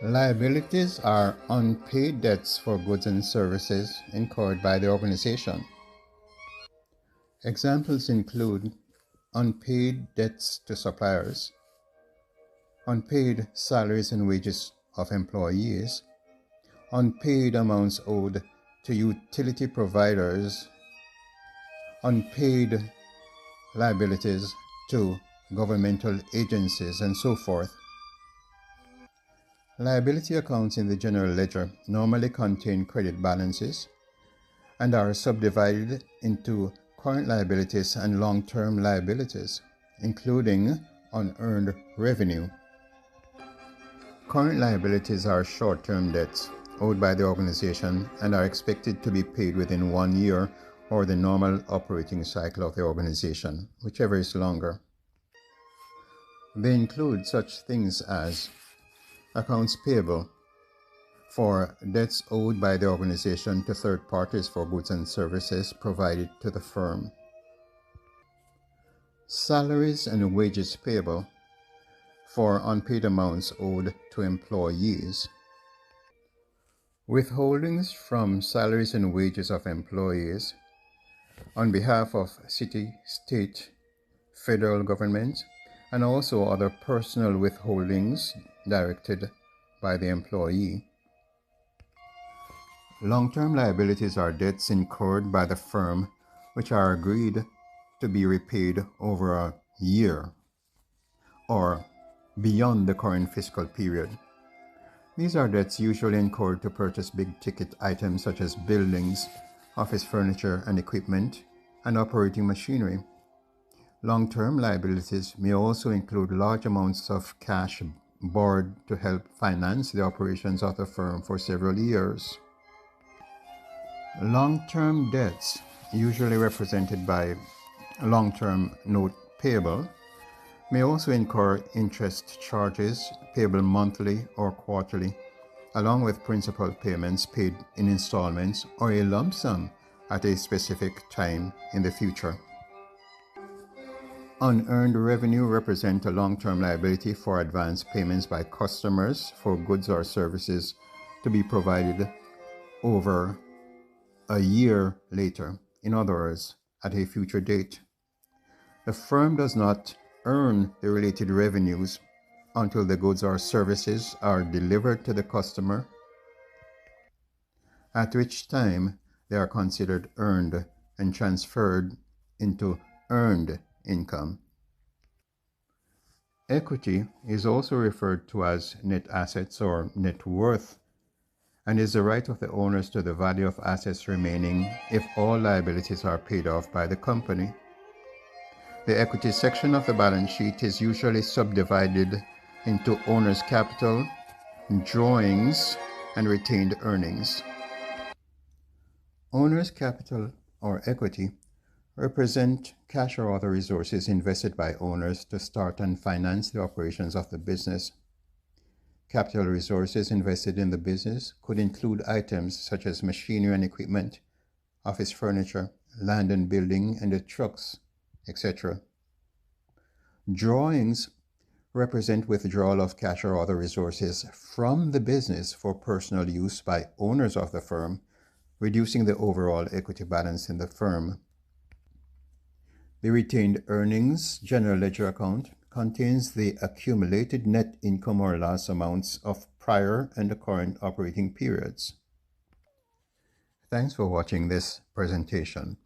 Liabilities are unpaid debts for goods and services incurred by the organization. Examples include unpaid debts to suppliers, unpaid salaries and wages of employees, unpaid amounts owed to utility providers, unpaid liabilities to governmental agencies, and so forth. Liability accounts in the general ledger normally contain credit balances and are subdivided into current liabilities and long-term liabilities, including unearned revenue. Current liabilities are short-term debts owed by the organization and are expected to be paid within 1 year or the normal operating cycle of the organization, whichever is longer. They include such things as accounts payable for debts owed by the organization to third parties for goods and services provided to the firm. Salaries and wages payable for unpaid amounts owed to employees. Withholdings from salaries and wages of employees on behalf of city, state, federal government, and also other personal withholdings directed by the employee. Long-term liabilities are debts incurred by the firm which are agreed to be repaid over a year or beyond the current fiscal period. These are debts usually incurred to purchase big-ticket items such as buildings, office furniture and equipment, and operating machinery. Long-term liabilities may also include large amounts of cash borrowed to help finance the operations of the firm for several years. Long-term debts, usually represented by long-term note payable, may also incur interest charges payable monthly or quarterly, along with principal payments paid in installments or a lump sum at a specific time in the future. Unearned revenue represents a long-term liability for advance payments by customers for goods or services to be provided over a year later, in other words, at a future date. The firm does not earn the related revenues until the goods or services are delivered to the customer, at which time they are considered earned and transferred into earned income. Equity is also referred to as net assets or net worth and is the right of the owners to the value of assets remaining if all liabilities are paid off by the company. The equity section of the balance sheet is usually subdivided into owner's capital, drawings, and retained earnings. Owner's capital or equity represent cash or other resources invested by owners to start and finance the operations of the business. Capital resources invested in the business could include items such as machinery and equipment, office furniture, land and building, and the trucks, etc. Drawings represent withdrawal of cash or other resources from the business for personal use by owners of the firm, reducing the overall equity balance in the firm. The retained earnings general ledger account contains the accumulated net income or loss amounts of prior and the current operating periods. Thanks for watching this presentation.